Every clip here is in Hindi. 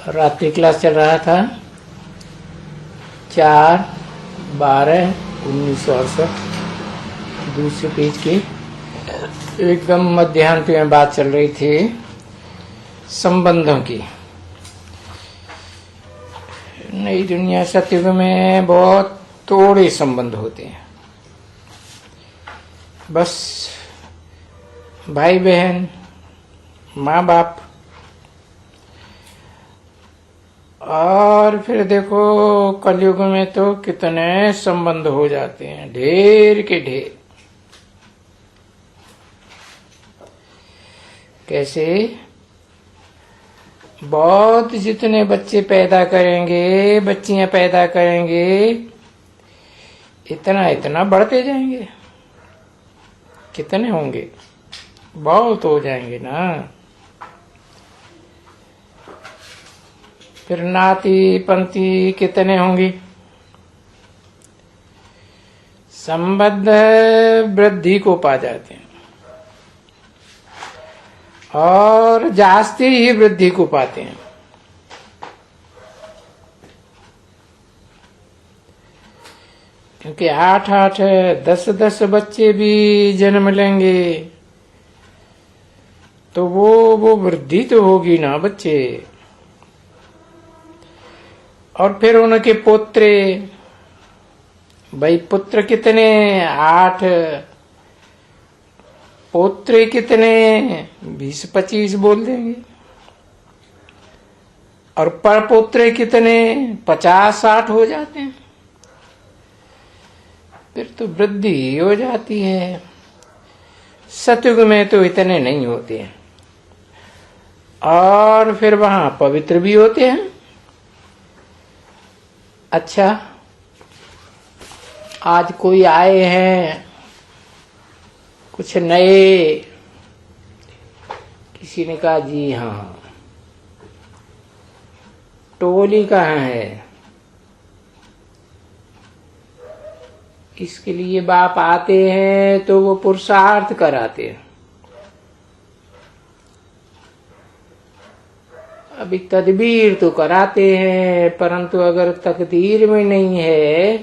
रात्रि क्लास चल रहा था 4/12/1968 दूसरे पेज की एकदम मध्याह्न में बात चल रही थी संबंधों की। नई दुनिया सतयुग में बहुत थोड़े संबंध होते हैं, बस भाई बहन, माँ बाप, और फिर देखो कलयुग में तो कितने संबंध हो जाते हैं, ढेर के ढेर। कैसे? बहुत जितने बच्चे पैदा करेंगे, बच्चियां पैदा करेंगे, इतना इतना बढ़ते जाएंगे। कितने होंगे? बहुत हो जाएंगे ना। फिर नाती पंथी कितने होंगे? संबंध वृद्धि को पा जाते हैं और जास्ती ही वृद्धि को पाते हैं। क्योंकि 8-8 10-10 बच्चे भी जन्म लेंगे तो वो वृद्धि तो होगी ना बच्चे। और फिर उनके पोत्रे, भाई पुत्र कितने? 8, पोत्रे कितने? 20-25 बोल देंगे। और परपोत्रे कितने? 50-60 हो जाते हैं। फिर तो वृद्धि हो जाती है। सतयुग में तो इतने नहीं होते हैं और फिर वहां पवित्र भी होते हैं। अच्छा, आज कोई आए हैं कुछ नए, किसी ने कहा जी हाँ, टोली कहाँ है? इसके लिए बाप आते हैं तो वो पुरुषार्थ कराते हैं। अभी तदबीर तो कराते हैं, परंतु अगर तकदीर में नहीं है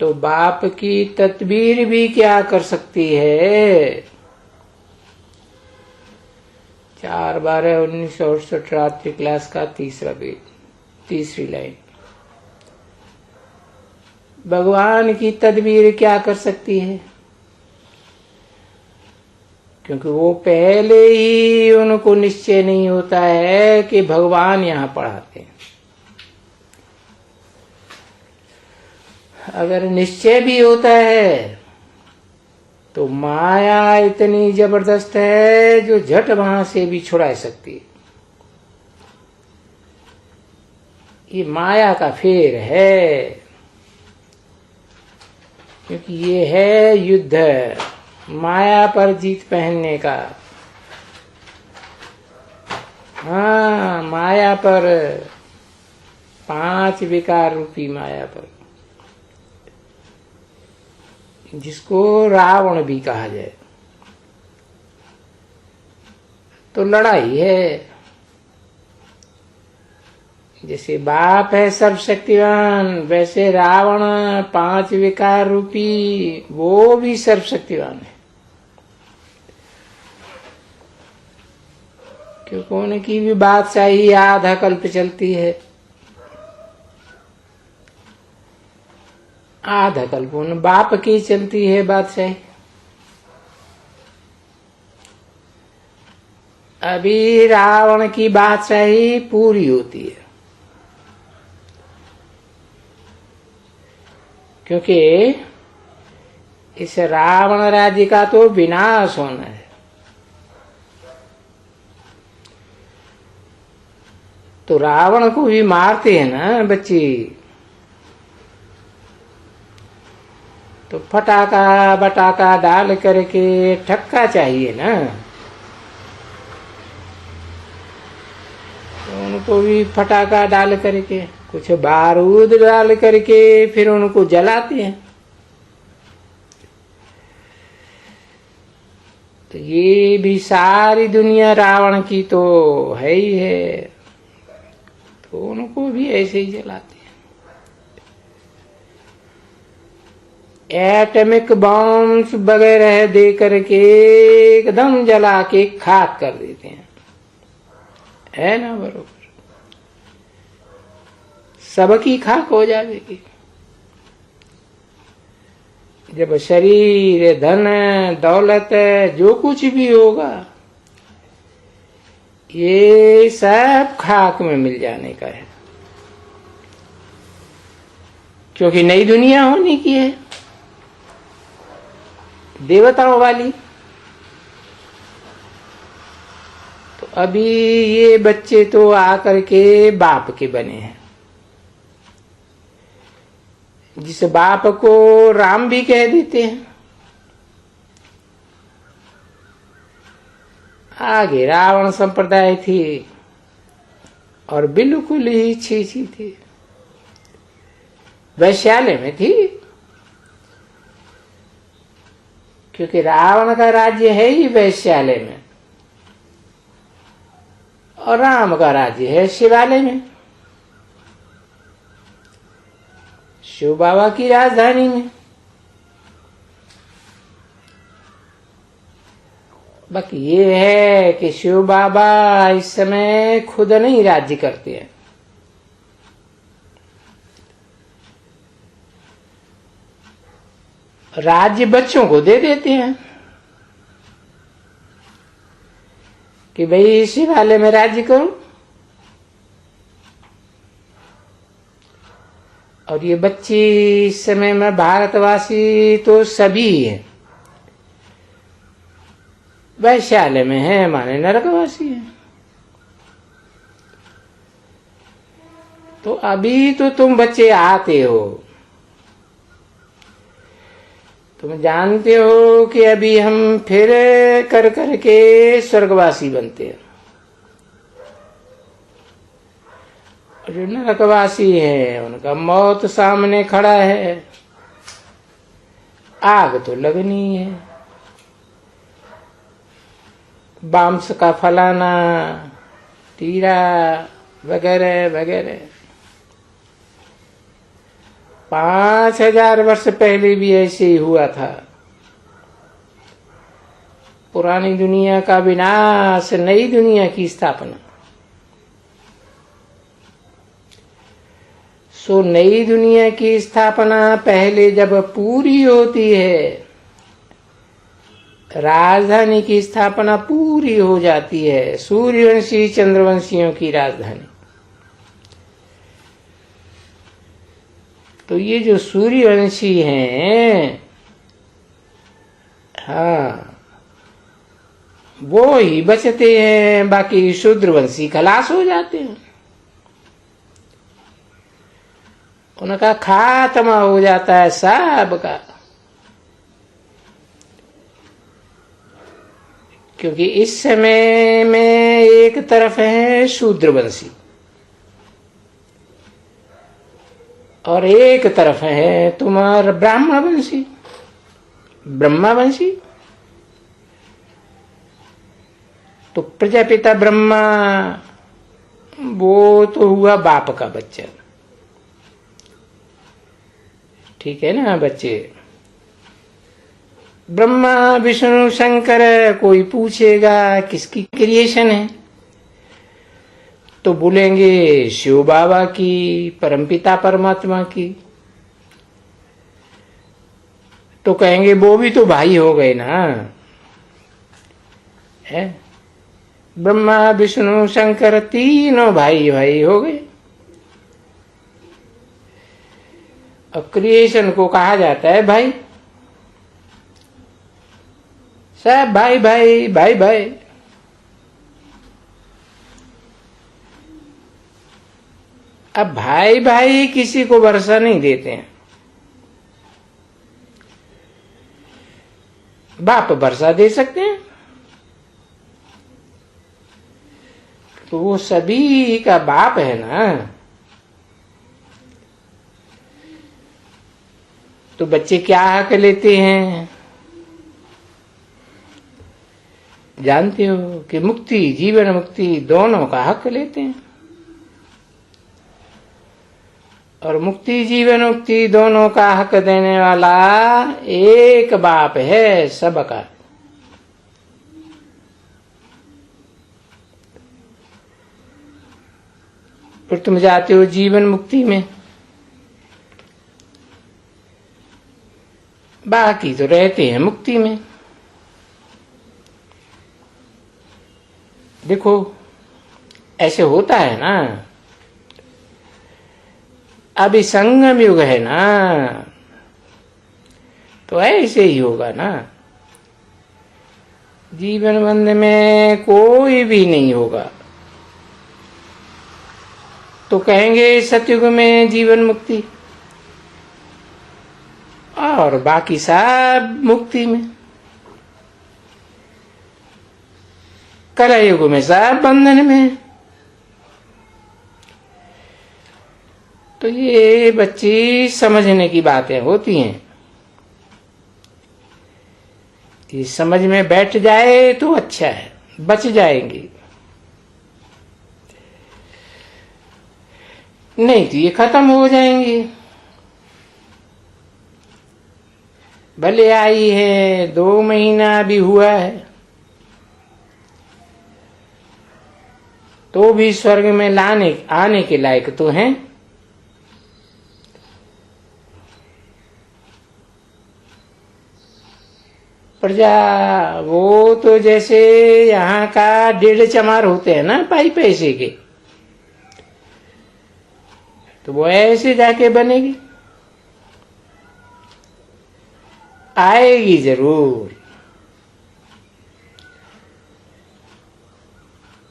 तो बाप की तदबीर भी क्या कर सकती है। 4/12/1968 रात्रि क्लास का तीसरा पेज, तीसरी लाइन। भगवान की तदबीर क्या कर सकती है? क्योंकि वो पहले ही उनको निश्चय नहीं होता है कि भगवान यहाँ पढ़ाते हैं। अगर निश्चय भी होता है तो माया इतनी जबरदस्त है जो झट वहां से भी छुड़ा सकती है। ये माया का फेर है, क्योंकि ये है युद्ध माया पर जीत पहनने का। हाँ, माया पर, 5 विकार रूपी माया पर, जिसको रावण भी कहा जाए। तो लड़ाई है। जैसे बाप है सर्वशक्तिवान, वैसे रावण 5 विकार रूपी वो भी सर्वशक्तिवान है। क्योंकि उनकी भी बादशाही आधा कल्प चलती है। आधा कल्प उन बाप की चलती है बादशाही। अभी रावण की बादशाही पूरी होती है, क्योंकि इस रावण राज्य का तो विनाश होना है। तो रावण को भी मारते हैं ना बच्चे, तो फटाका बटाका डाल करके ठक्का चाहिए ना। तो उनको भी फटाका डाल करके, कुछ बारूद डाल करके फिर उनको जलाते हैं। तो ये भी सारी दुनिया रावण की तो है ही है। तो उनको भी ऐसे ही जलाते हैं। एटॉमिक बॉम्ब्स वगैरह दे करके एकदम जला के खाक कर देते हैं, है ना बरोबर? सबकी खाक हो जाएगी। जब शरीर, धन, दौलत, जो कुछ भी होगा, ये सब खाक में मिल जाने का है, क्योंकि नई दुनिया होने की है, देवताओं वाली। तो अभी ये बच्चे तो आकर के बाप के बने हैं, जिस बाप को राम भी कह देते हैं। आगे रावण संप्रदाय थी और बिल्कुल ही छी थी, वैश्यालय में थी, क्योंकि रावण का राज्य है ही वैश्यालय में और राम का राज्य है शिवालय में, शिव बाबा की राजधानी में। बाकी ये है कि शिव बाबा इस समय खुद नहीं राज्य करते हैं, राज्य बच्चों को दे देते हैं कि भाई शिवालय में राज्य करो। और ये बच्चे इस समय में भारतवासी तो सभी हैं, वैश्यालय में है माने नरकवासी है। तो अभी तो तुम बच्चे आते हो, तुम जानते हो कि अभी हम फिर कर करके स्वर्गवासी बनते हैं। जो नरकवासी है उनका मौत सामने खड़ा है, आग तो लगनी है, बांस का फलाना, तीरा वगैरह वगैरह। 5000 वर्ष पहले भी ऐसे ही हुआ था। पुरानी दुनिया का विनाश, नई दुनिया की स्थापना। सो नई दुनिया की स्थापना पहले जब पूरी होती है, राजधानी की स्थापना पूरी हो जाती है, सूर्यवंशी चंद्रवंशियों की राजधानी। तो ये जो सूर्यवंशी हैं, हाँ, वो ही बचते हैं, बाकी शूद्रवंशी खलास हो जाते हैं, उनका खात्मा हो जाता है सबका। क्योंकि इस समय में एक तरफ है शूद्रवंशी और एक तरफ है तुम्हारा ब्राह्मणवंशी, ब्रह्मावंशी। तो प्रजापिता ब्रह्मा वो तो हुआ बाप का बच्चा, ठीक है ना बच्चे? ब्रह्मा विष्णु शंकर, कोई पूछेगा किसकी क्रिएशन है तो बोलेंगे शिव बाबा की, परमपिता परमात्मा की। तो कहेंगे वो भी तो भाई हो गए ना, है? ब्रह्मा विष्णु शंकर तीनों भाई भाई हो गए। और क्रिएशन को कहा जाता है भाई, सब भाई भाई भाई भाई। अब भाई भाई किसी को वर्षा नहीं देते हैं, बाप वर्षा दे सकते हैं। तो वो सभी का बाप है ना। तो बच्चे क्या हक लेते हैं जानते हो? कि मुक्ति, जीवन मुक्ति दोनों का हक लेते हैं। और मुक्ति जीवन मुक्ति दोनों का हक देने वाला एक बाप है सबका। फिर तुम जाते हो जीवन मुक्ति में, बाकी तो रहते हैं मुक्ति में। देखो ऐसे होता है ना, अभी संगम युग है ना, तो ऐसे ही होगा ना। जीवन बंध में कोई भी नहीं होगा तो कहेंगे सतयुग में जीवन मुक्ति, और बाकी सब मुक्ति में। कलयुग में सब बंधन में। तो ये बच्ची समझने की बातें होती हैं कि समझ में बैठ जाए तो अच्छा है, बच जाएंगी, नहीं तो ये खत्म हो जाएंगी। भले आई है 2 महीना भी हुआ है तो भी स्वर्ग में आने के लायक तो हैं। प्रजा वो तो जैसे यहाँ का 1.5 चमार होते हैं ना पाई पैसे के, तो वो ऐसे जाके बनेगी, आएगी जरूर।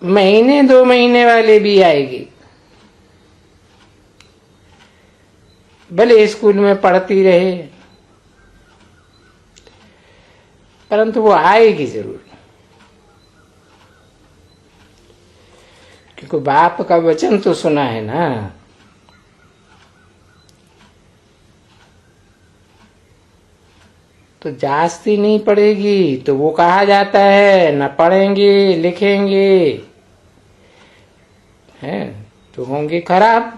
महीने 2 महीने वाले भी आएगी, भले स्कूल में पढ़ती रहे, परंतु वो आएगी जरूर, क्योंकि बाप का वचन तो सुना है ना। तो जास्ती नहीं पड़ेगी तो वो कहा जाता है न पढ़ेंगे लिखेंगे हैं तो होंगे खराब,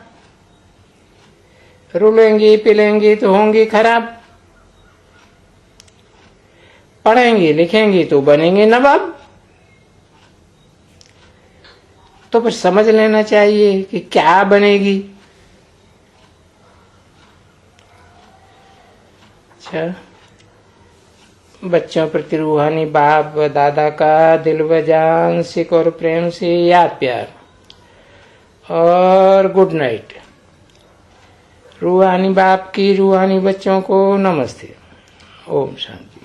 रुलेंगे पिलेंगे तो होंगे खराब, पढ़ेंगे लिखेंगे तो बनेंगे नवाब। तो फिर समझ लेना चाहिए कि क्या बनेगी। अच्छा, बच्चों प्रति रूहानी बाप व दादा का दिल व जान सिक और प्रेम से याद प्यार और गुड नाइट। रूहानी बाप की रूहानी बच्चों को नमस्ते। ओम शांति।